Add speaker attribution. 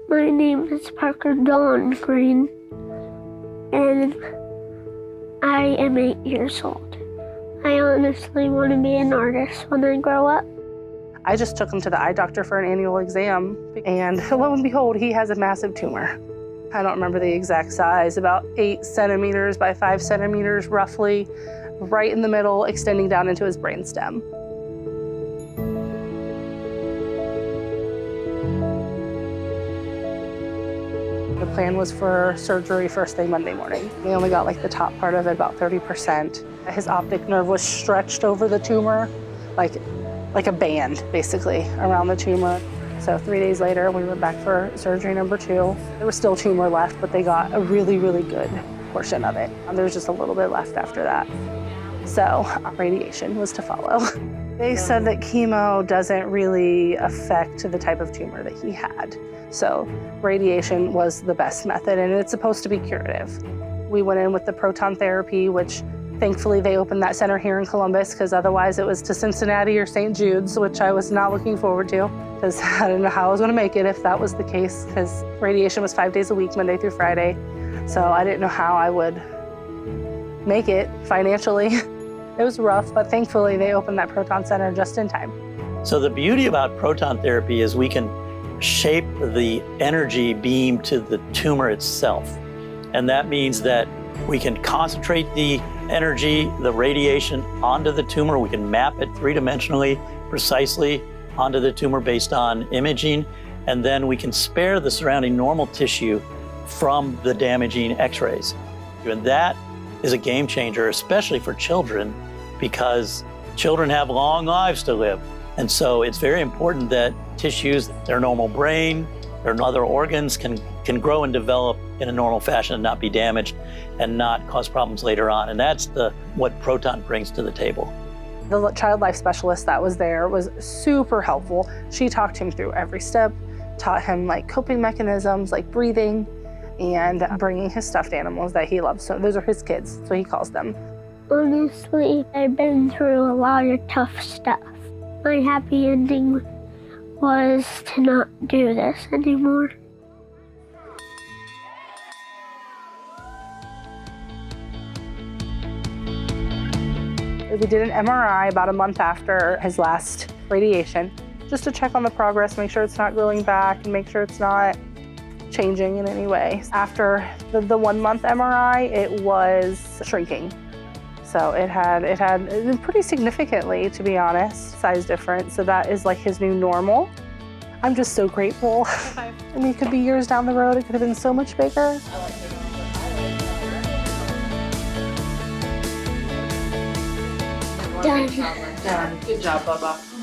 Speaker 1: My name is Parker Dawn Green, and I am 8 years old. I honestly want to be an artist when I grow up.
Speaker 2: I just took him to the eye doctor for an annual exam, and lo and behold, he has a massive tumor. I don't remember the exact size, about 8 centimeters by 5 centimeters roughly, right in the middle, extending down into his brainstem. The plan was for surgery first thing Monday morning. They only got like the top part of it, about 30%. His optic nerve was stretched over the tumor, like a band, basically, around the tumor. So 3 days later, we went back for surgery number 2. There was still tumor left, but they got a really, really good portion of it. There was just a little bit left after that. So radiation was to follow. They said that chemo doesn't really affect the type of tumor that he had. So radiation was the best method, and it's supposed to be curative. We went in with the proton therapy, which thankfully they opened that center here in Columbus, because otherwise it was to Cincinnati or St. Jude's, which I was not looking forward to, because I didn't know how I was going to make it if that was the case, because radiation was 5 days a week, Monday through Friday. So I didn't know how I would make it financially. It was rough, but thankfully they opened that proton center just in time.
Speaker 3: So the beauty about proton therapy is we can shape the energy beam to the tumor itself. And that means that we can concentrate the energy, the radiation onto the tumor. We can map it three-dimensionally, precisely onto the tumor based on imaging. And then we can spare the surrounding normal tissue from the damaging x-rays. And that is a game changer, especially for children, because children have long lives to live. And so it's very important that tissues, their normal brain, their other organs can grow and develop in a normal fashion and not be damaged and not cause problems later on. And that's what Proton brings to the table.
Speaker 2: The child life specialist that was there was super helpful. She talked him through every step, taught him like coping mechanisms, like breathing, and bringing his stuffed animals that he loves. So those are his kids, so he calls them.
Speaker 1: Honestly, I've been through a lot of tough stuff. My happy ending was to not do this anymore.
Speaker 2: We did an MRI about a month after his last radiation, just to check on the progress, make sure it's not growing back, and make sure it's not changing in any way. After the 1 month MRI, it was shrinking. So it had pretty significantly, to be honest, size difference. So that is like his new normal. I'm just so grateful. I mean, it could be years down the road. It could have been so much bigger.
Speaker 1: Done.
Speaker 4: Done. Good job, Bubba.